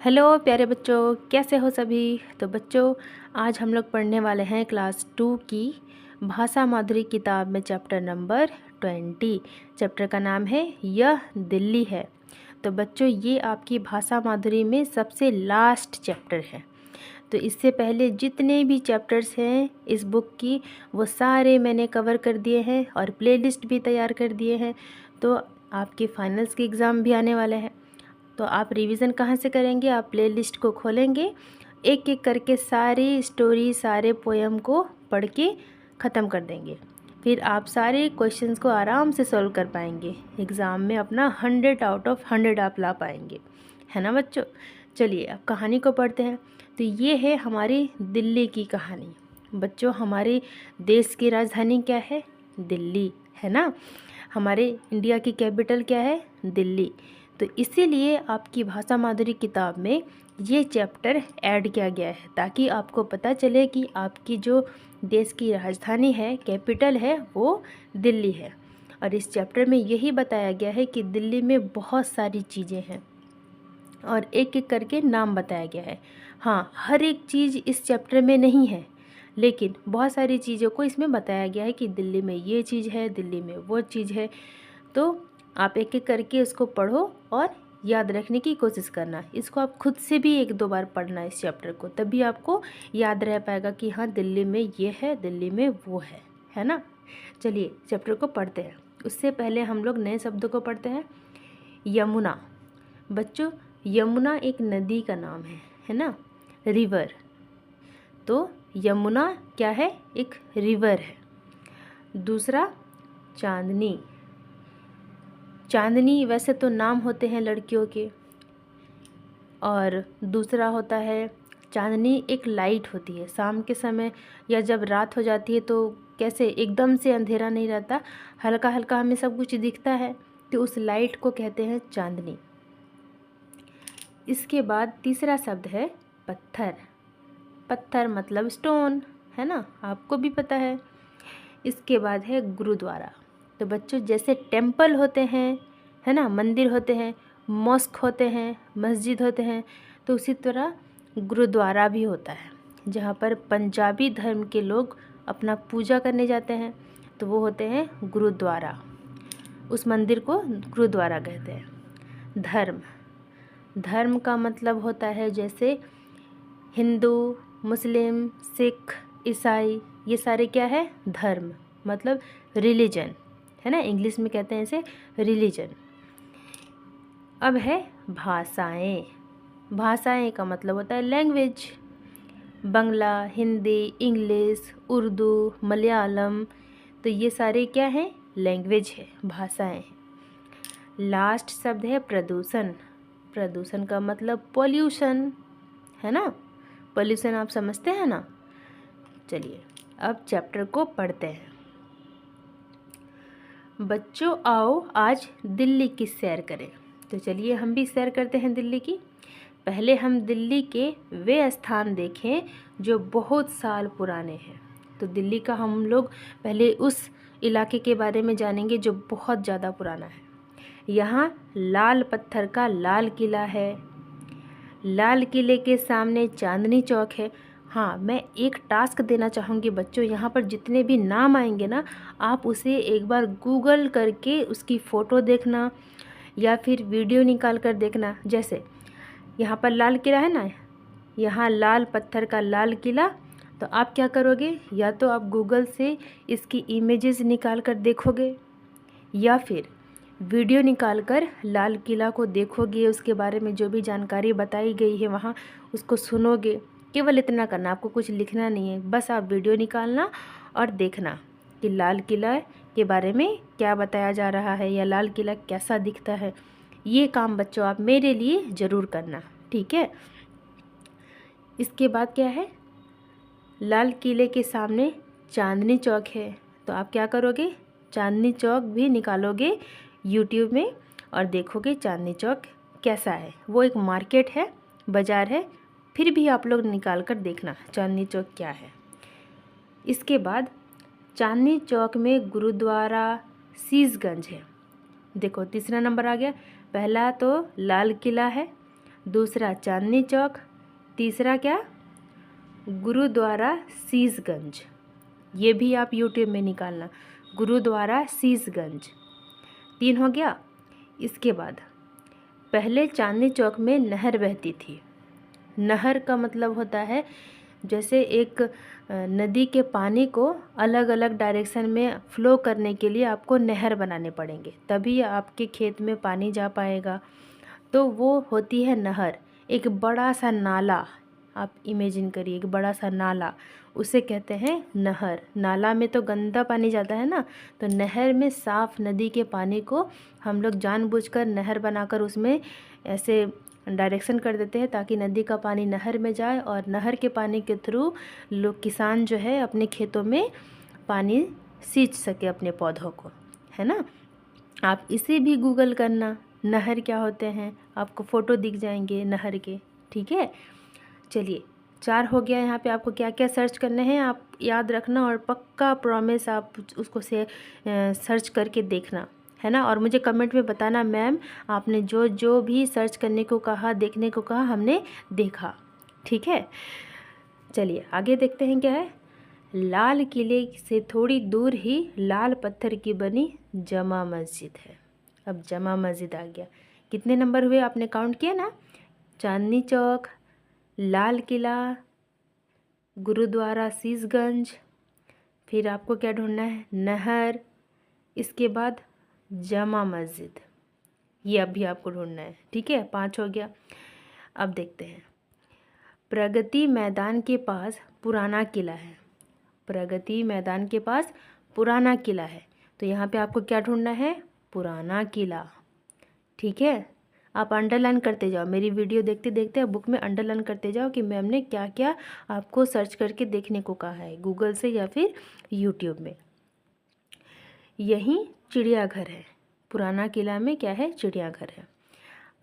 Hello प्यारे बच्चों, कैसे हो सभी। तो बच्चों, आज हम लोग पढ़ने वाले हैं क्लास 2 की भाषा माधुरी किताब में चैप्टर नंबर 20। चैप्टर का नाम है यह दिल्ली है। तो बच्चों, ये आपकी भाषा माधुरी में सबसे लास्ट चैप्टर है। तो इससे पहले जितने भी चैप्टर्स हैं इस बुक की वो सारे मैंने कवर कर दिए हैं और प्लेलिस्ट भी तैयार कर दिए हैं। तो आपके फाइनल्स के एग्ज़ाम भी आने वाले हैं। तो आप रिवीज़न कहाँ से करेंगे? आप प्लेलिस्ट को खोलेंगे, एक एक करके सारी स्टोरी, सारे पोएम को पढ़ के ख़त्म कर देंगे। फिर आप सारे क्वेश्चंस को आराम से सॉल्व कर पाएंगे। एग्ज़ाम में अपना 100 आउट ऑफ 100 आप ला पाएंगे, है ना बच्चों। चलिए अब कहानी को पढ़ते हैं। तो ये है हमारी दिल्ली की कहानी। बच्चों, हमारे देश की राजधानी क्या है? दिल्ली, है ना। हमारे इंडिया की कैपिटल क्या है? दिल्ली। तो इसीलिए आपकी भाषा माधुरी किताब में ये चैप्टर ऐड किया गया है ताकि आपको पता चले कि आपकी जो देश की राजधानी है, कैपिटल है, वो दिल्ली है। और इस चैप्टर में यही बताया गया है कि दिल्ली में बहुत सारी चीज़ें हैं और एक एक करके नाम बताया गया है। हाँ, हर एक चीज़ इस चैप्टर में नहीं है, लेकिन बहुत सारी चीज़ों को इसमें बताया गया है कि दिल्ली में ये चीज़ है, दिल्ली में वो चीज़ है। तो आप एक एक करके उसको पढ़ो और याद रखने की कोशिश करना। इसको आप खुद से भी एक दो बार पढ़ना इस चैप्टर को, तभी आपको याद रह पाएगा कि हाँ, दिल्ली में ये है, दिल्ली में वो है ना। चलिए चैप्टर को पढ़ते हैं। उससे पहले हम लोग नए शब्दों को पढ़ते हैं। यमुना। बच्चों, यमुना एक नदी का नाम है ना, रिवर। तो यमुना क्या है? एक रिवर है। दूसरा, चांदनी। चांदनी वैसे तो नाम होते हैं लड़कियों के, और दूसरा होता है चांदनी एक लाइट होती है। शाम के समय या जब रात हो जाती है तो कैसे एकदम से अंधेरा नहीं रहता, हल्का हल्का हमें सब कुछ दिखता है, तो उस लाइट को कहते हैं चांदनी। इसके बाद तीसरा शब्द है पत्थर। पत्थर मतलब स्टोन, है ना, आपको भी पता है। इसके बाद है गुरुद्वारा। तो बच्चों, जैसे टेम्पल होते हैं, है ना, मंदिर होते हैं, मॉस्क होते हैं, मस्जिद होते हैं, तो उसी तरह गुरुद्वारा भी होता है जहाँ पर पंजाबी धर्म के लोग अपना पूजा करने जाते हैं। तो वो होते हैं गुरुद्वारा, उस मंदिर को गुरुद्वारा कहते हैं। धर्म। धर्म का मतलब होता है जैसे हिंदू, मुस्लिम, सिख, ईसाई, ये सारे क्या है? धर्म, मतलब रिलीजन, है ना, इंग्लिश में कहते हैं इसे रिलीजन। अब है भाषाएं। भाषाएं का मतलब होता है लैंग्वेज। बंगला, हिंदी, इंग्लिश, उर्दू, मलयालम, तो ये सारे क्या हैं? लैंग्वेज है, भाषाएं। लास्ट शब्द है प्रदूषण। प्रदूषण का मतलब पॉल्यूशन, है ना। पॉल्यूशन आप समझते हैं ना। चलिए अब चैप्टर को पढ़ते हैं। बच्चों, आओ आज दिल्ली की सैर करें। तो चलिए हम भी सैर करते हैं दिल्ली की। पहले हम दिल्ली के वे स्थान देखें जो बहुत साल पुराने हैं। तो दिल्ली का हम लोग पहले उस इलाके के बारे में जानेंगे जो बहुत ज़्यादा पुराना है। यहाँ लाल पत्थर का लाल किला है। लाल किले के सामने चांदनी चौक है। हाँ, मैं एक टास्क देना चाहूँगी बच्चों, यहाँ पर जितने भी नाम आएंगे ना, आप उसे एक बार गूगल करके उसकी फ़ोटो देखना या फिर वीडियो निकाल कर देखना। जैसे यहाँ पर लाल किला है ना, यहाँ लाल पत्थर का लाल किला, तो आप क्या करोगे? या तो आप गूगल से इसकी इमेजेस निकाल कर देखोगे या फिर वीडियो निकालकर लाल किला को देखोगे, उसके बारे में जो भी जानकारी बताई गई है वहाँ उसको सुनोगे। केवल इतना करना, आपको कुछ लिखना नहीं है, बस आप वीडियो निकालना और देखना कि लाल किला के बारे में क्या बताया जा रहा है या लाल किला कैसा दिखता है। ये काम बच्चों आप मेरे लिए ज़रूर करना, ठीक है। इसके बाद क्या है? लाल किले के सामने चांदनी चौक है, तो आप क्या करोगे? चांदनी चौक भी निकालोगे यूट्यूब में और देखोगे चांदनी चौक कैसा है। वो एक मार्केट है, बाज़ार है, फिर भी आप लोग निकाल कर देखना चांदनी चौक क्या है। इसके बाद चांदनी चौक में गुरुद्वारा शीशगंज है। देखो तीसरा नंबर आ गया। पहला तो लाल किला है, दूसरा चांदनी चौक, तीसरा क्या, गुरुद्वारा शीशगंज। ये भी आप यूट्यूब में निकालना, गुरुद्वारा शीशगंज। 3 हो गया। इसके बाद पहले चांदनी चौक में नहर बहती थी। नहर का मतलब होता है जैसे एक नदी के पानी को अलग अलग डायरेक्शन में फ़्लो करने के लिए आपको नहर बनाने पड़ेंगे, तभी आपके खेत में पानी जा पाएगा। तो वो होती है नहर। एक बड़ा सा नाला, आप इमेजिन करिए, एक बड़ा सा नाला, उसे कहते हैं नहर। नाला में तो गंदा पानी जाता है ना, तो नहर में साफ़ नदी के पानी को हम लोग जानबूझकर नहर बनाकर उसमें ऐसे डायरेक्शन कर देते हैं ताकि नदी का पानी नहर में जाए और नहर के पानी के थ्रू लोग, किसान जो है, अपने खेतों में पानी सींच सके अपने पौधों को, है ना। आप इसे भी गूगल करना, नहर क्या होते हैं, आपको फ़ोटो दिख जाएंगे नहर के, ठीक है। चलिए 4 हो गया। यहाँ पे आपको क्या क्या सर्च करने हैं आप याद रखना, और पक्का प्रॉमिस आप उसको से सर्च करके देखना, है ना। और मुझे कमेंट में बताना मैम आपने जो जो भी सर्च करने को कहा, देखने को कहा, हमने देखा, ठीक है। चलिए आगे देखते हैं क्या है। लाल किले से थोड़ी दूर ही लाल पत्थर की बनी जमा मस्जिद है। अब जमा मस्जिद आ गया। कितने नंबर हुए आपने काउंट किया ना, चांदनी चौक, लाल किला, गुरुद्वारा शीशगंज, फिर आपको क्या ढूंढना है, नहर, इसके बाद जमा मस्जिद, ये अभी आपको ढूंढना है, ठीक है। 5 हो गया। अब देखते हैं, प्रगति मैदान के पास पुराना किला है। प्रगति मैदान के पास पुराना किला है, तो यहाँ पे आपको क्या ढूंढना है, पुराना किला, ठीक है। आप अंडरलाइन करते जाओ, मेरी वीडियो देखते देखते आप बुक में अंडरलाइन करते जाओ कि मैम ने क्या क्या आपको सर्च करके देखने को कहा है, गूगल से या फिर यूट्यूब में। यहीं चिड़ियाघर है, पुराना किला में क्या है, चिड़ियाघर है।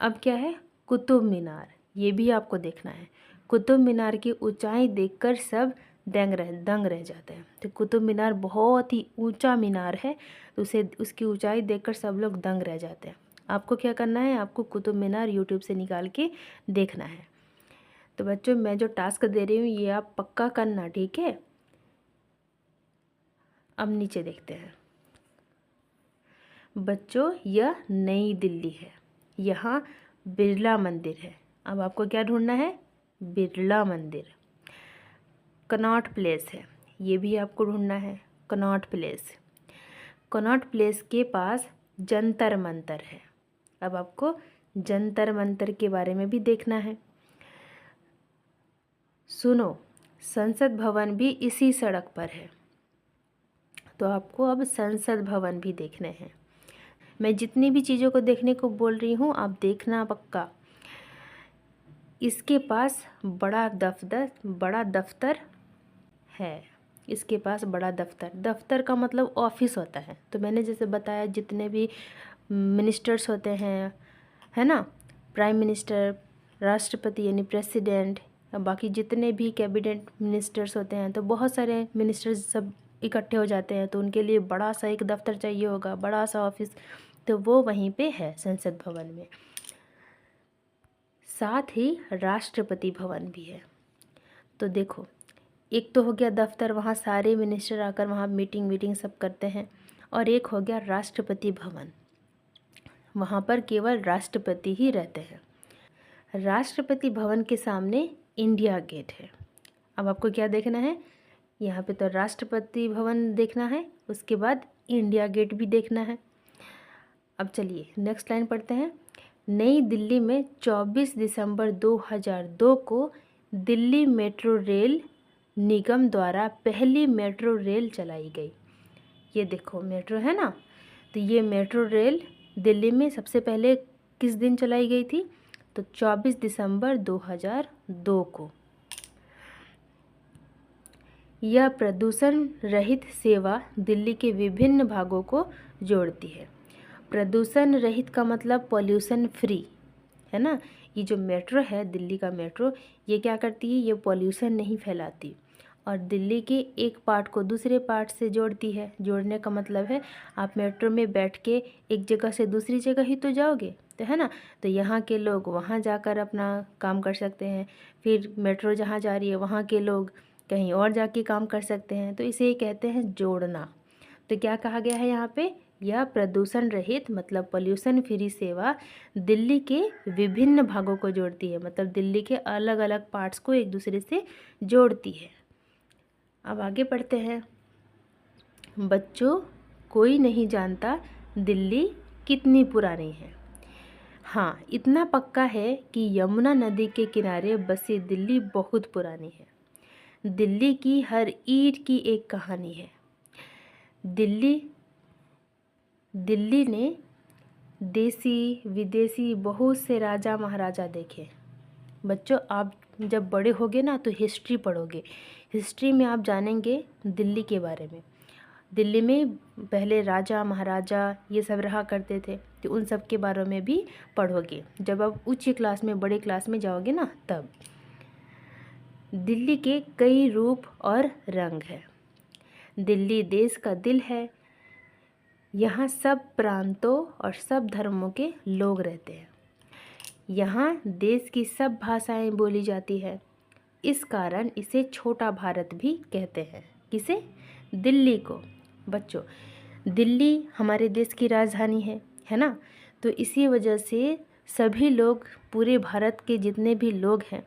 अब क्या है, कुतुब मीनार, ये भी आपको देखना है। कुतुब मीनार की ऊंचाई देखकर सब दंग रह जाते हैं। तो कुतुब मीनार बहुत ही ऊंचा मीनार है, तो उसे, उसकी ऊंचाई देखकर सब लोग दंग रह जाते हैं। आपको क्या करना है, आपको कुतुब मीनार यूट्यूब से निकाल के देखना है। तो बच्चों मैं जो टास्क दे रही हूँ ये आप पक्का करना, ठीक है। अब नीचे देखते हैं बच्चों, यह नई दिल्ली है, यहाँ बिरला मंदिर है। अब आपको क्या ढूंढना है, बिरला मंदिर। कनॉट प्लेस है, ये भी आपको ढूंढना है, कनॉट प्लेस। कनॉट प्लेस के पास जंतर मंतर है। अब आपको जंतर मंतर के बारे में भी देखना है। सुनो, संसद भवन भी इसी सड़क पर है, तो आपको अब संसद भवन भी देखने हैं। मैं जितनी भी चीज़ों को देखने को बोल रही हूँ आप देखना पक्का। इसके पास बड़ा दफ्तर है, इसके पास बड़ा दफ्तर का मतलब ऑफिस होता है। तो मैंने जैसे बताया जितने भी मिनिस्टर्स होते हैं, है ना, प्राइम मिनिस्टर, राष्ट्रपति यानी प्रेसिडेंट, बाकी जितने भी कैबिनेट मिनिस्टर्स होते हैं, तो बहुत सारे मिनिस्टर्स सब इकट्ठे हो जाते हैं, तो उनके लिए बड़ा सा एक दफ्तर चाहिए होगा, बड़ा सा ऑफिस, तो वो वहीं पे है, संसद भवन में। साथ ही राष्ट्रपति भवन भी है। तो देखो, एक तो हो गया दफ्तर, वहाँ सारे मिनिस्टर आकर वहाँ मीटिंग सब करते हैं, और एक हो गया राष्ट्रपति भवन, वहाँ पर केवल राष्ट्रपति ही रहते हैं। राष्ट्रपति भवन के सामने इंडिया गेट है। अब आपको क्या देखना है, यहाँ पे तो राष्ट्रपति भवन देखना है, उसके बाद इंडिया गेट भी देखना है। अब चलिए नेक्स्ट लाइन पढ़ते हैं। नई दिल्ली में 24 दिसंबर 2002 को दिल्ली मेट्रो रेल निगम द्वारा पहली मेट्रो रेल चलाई गई। ये देखो मेट्रो है ना, तो ये मेट्रो रेल दिल्ली में सबसे पहले किस दिन चलाई गई थी, तो 24 दिसंबर 2002 को। यह प्रदूषण रहित सेवा दिल्ली के विभिन्न भागों को जोड़ती है। प्रदूषण रहित का मतलब पॉल्यूशन फ्री, है ना। ये जो मेट्रो है, दिल्ली का मेट्रो, ये क्या करती है, ये पॉल्यूशन नहीं फैलाती, और दिल्ली के एक पार्ट को दूसरे पार्ट से जोड़ती है। जोड़ने का मतलब है आप मेट्रो में बैठ के एक जगह से दूसरी जगह ही तो जाओगे, तो है ना। तो यहाँ के लोग वहाँ जाकर अपना काम कर सकते हैं, फिर मेट्रो जहाँ जा रही है वहाँ के लोग कहीं और जाके काम कर सकते हैं, तो इसे कहते हैं जोड़ना। तो क्या कहा गया है यहाँ पे, यह प्रदूषण रहित मतलब पोल्यूशन फ्री सेवा दिल्ली के विभिन्न भागों को जोड़ती है, मतलब दिल्ली के अलग अलग पार्ट्स को एक दूसरे से जोड़ती है। अब आगे पढ़ते हैं। बच्चों, कोई नहीं जानता दिल्ली कितनी पुरानी है। हाँ, इतना पक्का है कि यमुना नदी के किनारे बसी दिल्ली बहुत पुरानी है। दिल्ली की हर ईंट की एक कहानी है। दिल्ली ने देसी विदेशी बहुत से राजा महाराजा देखे। बच्चों, आप जब बड़े होगे ना तो हिस्ट्री पढ़ोगे। हिस्ट्री में आप जानेंगे दिल्ली के बारे में। दिल्ली में पहले राजा महाराजा ये सब रहा करते थे, तो उन सब के बारे में भी पढ़ोगे जब आप उच्च क्लास में, बड़े क्लास में जाओगे ना तब। दिल्ली के कई रूप और रंग हैं। दिल्ली देश का दिल है। यहाँ सब प्रांतों और सब धर्मों के लोग रहते हैं। यहाँ देश की सब भाषाएं बोली जाती है। इस कारण इसे छोटा भारत भी कहते हैं। किसे? दिल्ली को। बच्चों, दिल्ली हमारे देश की राजधानी है ना। तो इसी वजह से सभी लोग, पूरे भारत के जितने भी लोग हैं,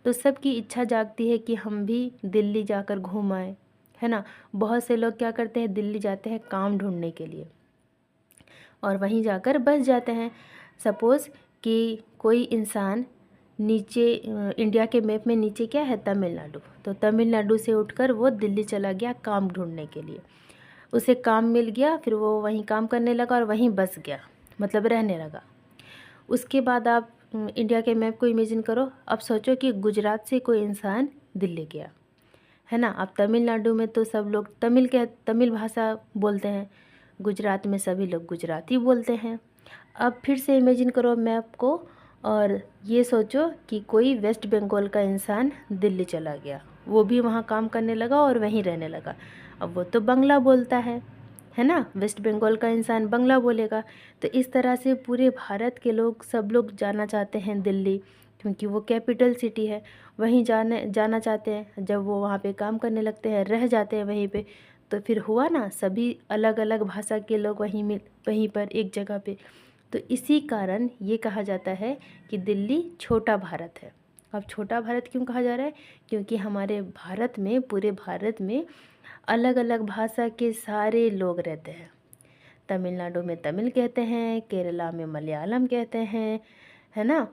तो सबकी इच्छा जागती है कि हम भी दिल्ली जाकर घूम आए, है ना। बहुत से लोग क्या करते हैं, दिल्ली जाते हैं काम ढूंढने के लिए और वहीं जाकर बस जाते हैं। सपोज़ कि कोई इंसान नीचे इंडिया के मैप में नीचे क्या है, तमिलनाडु, तो तमिलनाडु से उठकर वो दिल्ली चला गया काम ढूंढने के लिए। उसे काम मिल गया, फिर वो वहीं काम करने लगा और वहीं बस गया, मतलब रहने लगा। उसके बाद आप इंडिया के मैप को इमेजिन करो। अब सोचो कि गुजरात से कोई इंसान दिल्ली गया, है ना। अब तमिलनाडु में तो सब लोग तमिल भाषा बोलते हैं, गुजरात में सभी लोग गुजराती बोलते हैं। अब फिर से इमेजिन करो मैप को और ये सोचो कि कोई वेस्ट बंगाल का इंसान दिल्ली चला गया, वो भी वहाँ काम करने लगा और वहीं रहने लगा। अब वो तो बंगला बोलता है ना, वेस्ट बंगाल का इंसान बंगला बोलेगा। तो इस तरह से पूरे भारत के लोग, सब लोग जाना चाहते हैं दिल्ली, क्योंकि वो कैपिटल सिटी है। वहीं जाना चाहते हैं। जब वो वहाँ पे काम करने लगते हैं, रह जाते हैं वहीं पे, तो फिर हुआ ना, सभी अलग अलग भाषा के लोग वहीं पर एक जगह पे। तो इसी कारण ये कहा जाता है कि दिल्ली छोटा भारत है। अब छोटा भारत क्यों कहा जा रहा है? क्योंकि हमारे भारत में, पूरे भारत में अलग अलग भाषा के सारे लोग रहते हैं। तमिलनाडु में तमिल कहते हैं, केरला में मलयालम कहते हैं, है ना।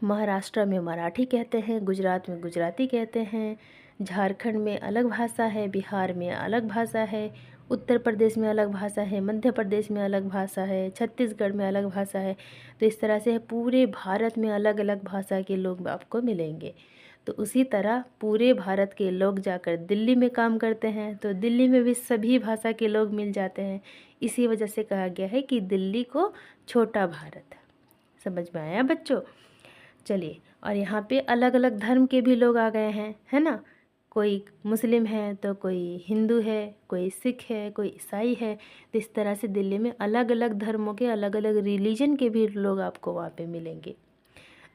महाराष्ट्र में मराठी कहते हैं, गुजरात में गुजराती कहते हैं, झारखंड में अलग भाषा है, बिहार में अलग भाषा है, उत्तर प्रदेश में अलग भाषा है, मध्य प्रदेश में अलग भाषा है, छत्तीसगढ़ में अलग भाषा है। तो इस तरह से पूरे भारत में अलग अलग भाषा के लोग आपको मिलेंगे। तो उसी तरह पूरे भारत के लोग जाकर दिल्ली में काम करते हैं, तो दिल्ली में भी सभी भाषा के लोग मिल जाते हैं। इसी वजह से कहा गया है कि दिल्ली को छोटा भारत है। समझ में आया बच्चों? चलिए, और यहाँ पे अलग अलग धर्म के भी लोग आ गए हैं, है ना। कोई मुस्लिम है तो कोई हिंदू है, कोई सिख है, कोई ईसाई है। तो इस तरह से दिल्ली में अलग अलग धर्मों के, अलग अलग रिलीजन के भी लोग आपको वहाँ पे मिलेंगे।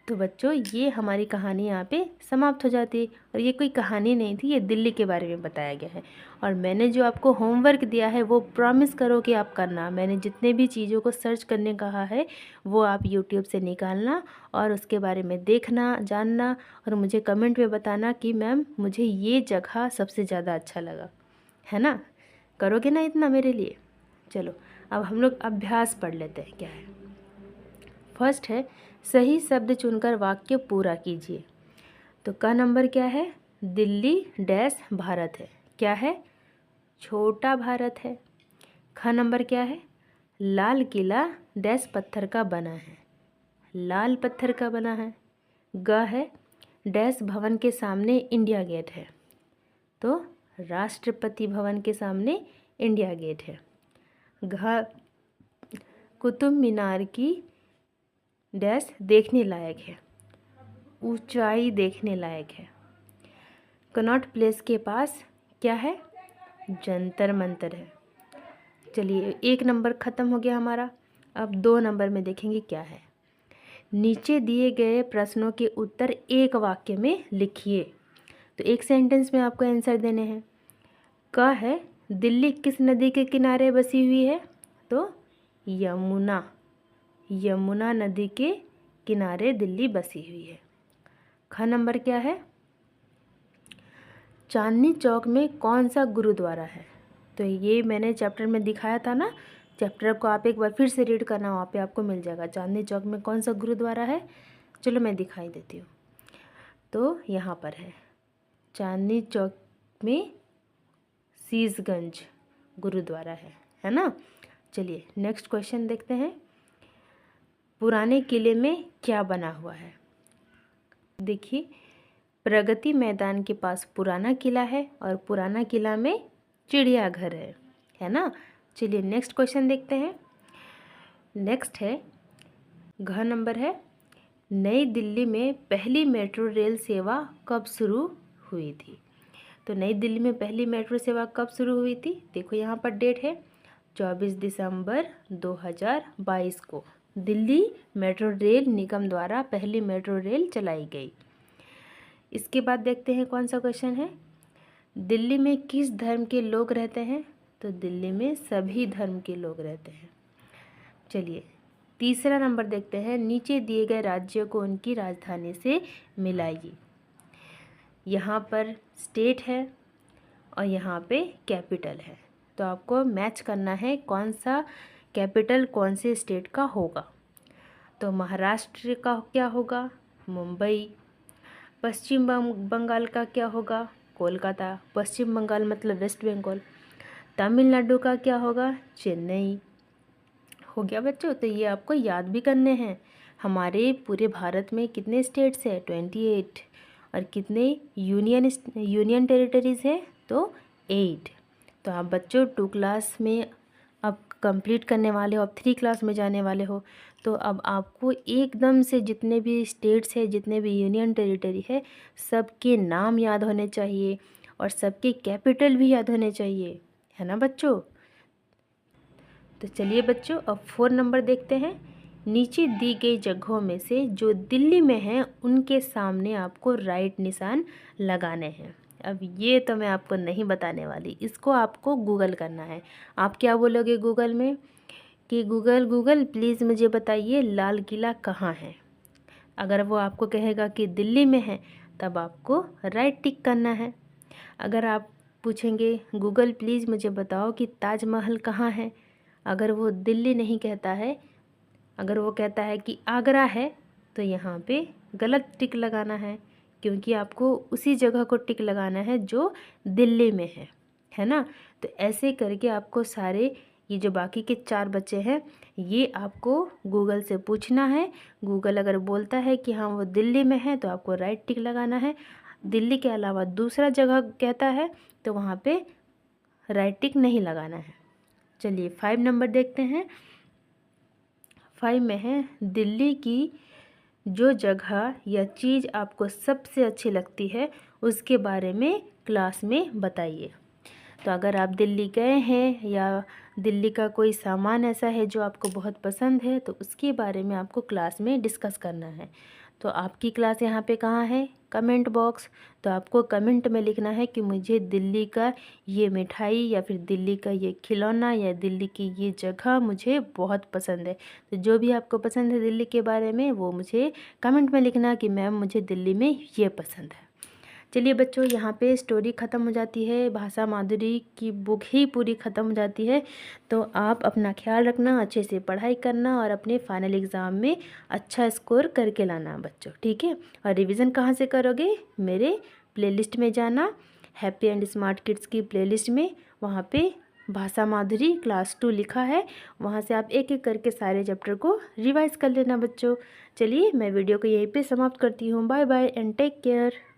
तो बच्चों, ये हमारी कहानी यहाँ पे समाप्त हो जाती है। और ये कोई कहानी नहीं थी, ये दिल्ली के बारे में बताया गया है। और मैंने जो आपको होमवर्क दिया है वो प्रॉमिस करो कि आप करना। मैंने जितने भी चीज़ों को सर्च करने कहा है वो आप यूट्यूब से निकालना और उसके बारे में देखना, जानना, और मुझे कमेंट में बताना कि मैम मुझे ये जगह सबसे ज़्यादा अच्छा लगा, है ना। करोगे ना इतना मेरे लिए? चलो, अब हम लोग अभ्यास पढ़ लेते हैं। क्या है? फर्स्ट है, सही शब्द चुनकर वाक्य पूरा कीजिए। तो का नंबर क्या है? दिल्ली डैश भारत है। क्या है? छोटा भारत है। ख नंबर क्या है? लाल किला डैश पत्थर का बना है। लाल पत्थर का बना है। ग है, डैश भवन के सामने इंडिया गेट है। तो राष्ट्रपति भवन के सामने इंडिया गेट है। घ, कुतुब मीनार की डैश देखने लायक है। ऊंचाई देखने लायक है। कनॉट प्लेस के पास क्या है? जंतर मंतर है। चलिए 1 नंबर ख़त्म हो गया हमारा। अब 2 नंबर में देखेंगे क्या है। नीचे दिए गए प्रश्नों के उत्तर एक वाक्य में लिखिए। तो एक सेंटेंस में आपको आंसर देने हैं। क है, दिल्ली किस नदी के किनारे बसी हुई है? तो यमुना, यमुना नदी के किनारे दिल्ली बसी हुई है। ख नंबर क्या है? चांदनी चौक में कौन सा गुरुद्वारा है? तो ये मैंने चैप्टर में दिखाया था ना, चैप्टर को आप एक बार फिर से रीड करना, वहाँ पे आपको मिल जाएगा चांदनी चौक में कौन सा गुरुद्वारा है। चलो मैं दिखाई देती हूँ। तो यहाँ पर है चांदनी चौक में शीशगंज गुरुद्वारा है ना। चलिए नेक्स्ट क्वेश्चन देखते हैं। पुराने किले में क्या बना हुआ है? देखिए, प्रगति मैदान के पास पुराना किला है और पुराना किला में चिड़ियाघर है ना। चलिए नेक्स्ट क्वेश्चन देखते हैं। नेक्स्ट है, घ नंबर है, नई दिल्ली में पहली मेट्रो रेल सेवा कब शुरू हुई थी? तो नई दिल्ली में पहली मेट्रो सेवा कब शुरू हुई थी? देखो यहाँ पर डेट है 24 दिसंबर 2022 को दिल्ली मेट्रो रेल निगम द्वारा पहली मेट्रो रेल चलाई गई। इसके बाद देखते हैं कौन सा क्वेश्चन है। दिल्ली में किस धर्म के लोग रहते हैं? तो दिल्ली में सभी धर्म के लोग रहते हैं। चलिए तीसरा नंबर देखते हैं। नीचे दिए गए राज्यों को उनकी राजधानी से मिलाइए। यहाँ पर स्टेट है और यहाँ पे कैपिटल है, तो आपको मैच करना है कौन सा कैपिटल कौन से स्टेट का होगा। तो महाराष्ट्र का क्या होगा? मुंबई। पश्चिम बंगाल का क्या होगा? कोलकाता। पश्चिम बंगाल मतलब वेस्ट बंगाल। तमिलनाडु का क्या होगा? चेन्नई। हो गया बच्चों। तो ये आपको याद भी करने हैं। हमारे पूरे भारत में कितने स्टेट्स हैं? 28। और कितने यूनियन टेरिटरीज़ है? तो 8। तो आप बच्चों 2 क्लास में अब कंप्लीट करने वाले हो, अब 3 क्लास में जाने वाले हो। तो अब आपको एकदम से जितने भी स्टेट्स है, जितने भी यूनियन टेरिटरी है, सबके नाम याद होने चाहिए और सबके कैपिटल भी याद होने चाहिए, है ना बच्चों। तो चलिए बच्चों अब 4 नंबर देखते हैं। नीचे दी गई जगहों में से जो दिल्ली में हैं उनके सामने आपको राइट निशान लगाने हैं। अब ये तो मैं आपको नहीं बताने वाली, इसको आपको गूगल करना है। आप क्या बोलोगे गूगल में कि गूगल गूगल प्लीज़ मुझे बताइए लाल किला कहाँ है। अगर वो आपको कहेगा कि दिल्ली में है तब आपको राइट टिक करना है। अगर आप पूछेंगे गूगल प्लीज़ मुझे बताओ कि ताजमहल कहाँ है, अगर वो दिल्ली नहीं कहता है, अगर वो कहता है कि आगरा है, तो यहाँ पे गलत टिक लगाना है, क्योंकि आपको उसी जगह को टिक लगाना है जो दिल्ली में है ना। तो ऐसे करके आपको सारे ये जो बाकी के 4 बच्चे हैं ये आपको गूगल से पूछना है। गूगल अगर बोलता है कि हाँ वो दिल्ली में है तो आपको राइट टिक लगाना है। दिल्ली के अलावा दूसरा जगह कहता है तो वहाँ पे राइट टिक नहीं लगाना है। चलिए 5 नंबर देखते हैं। 5 में है दिल्ली की जो जगह या चीज़ आपको सबसे अच्छी लगती है उसके बारे में क्लास में बताइए। तो अगर आप दिल्ली गए हैं या दिल्ली का कोई सामान ऐसा है जो आपको बहुत पसंद है तो उसके बारे में आपको क्लास में डिस्कस करना है। तो आपकी क्लास यहाँ पे कहाँ है? Comment box. तो आपको कमेंट में लिखना है कि मुझे दिल्ली का ये मिठाई या फिर दिल्ली का ये खिलौना या दिल्ली की ये जगह मुझे बहुत पसंद है। तो जो भी आपको पसंद है दिल्ली के बारे में वो मुझे कमेंट में लिखना कि मैम मुझे दिल्ली में ये पसंद है। चलिए बच्चों यहाँ पे स्टोरी ख़त्म हो जाती है, भाषा माधुरी की बुक ही पूरी ख़त्म हो जाती है। तो आप अपना ख्याल रखना, अच्छे से पढ़ाई करना और अपने फाइनल एग्ज़ाम में अच्छा स्कोर करके लाना बच्चों, ठीक है। और रिवीजन कहाँ से करोगे? मेरे प्लेलिस्ट में जाना, हैप्पी एंड स्मार्ट किड्स की प्लेलिस्ट में, वहाँ पे भाषा माधुरी क्लास 2 लिखा है, वहाँ से आप एक एक करके सारे चैप्टर को रिवाइज कर लेना बच्चों। चलिए मैं वीडियो को यहीं पे समाप्त करती हूँ। Bye bye and take care.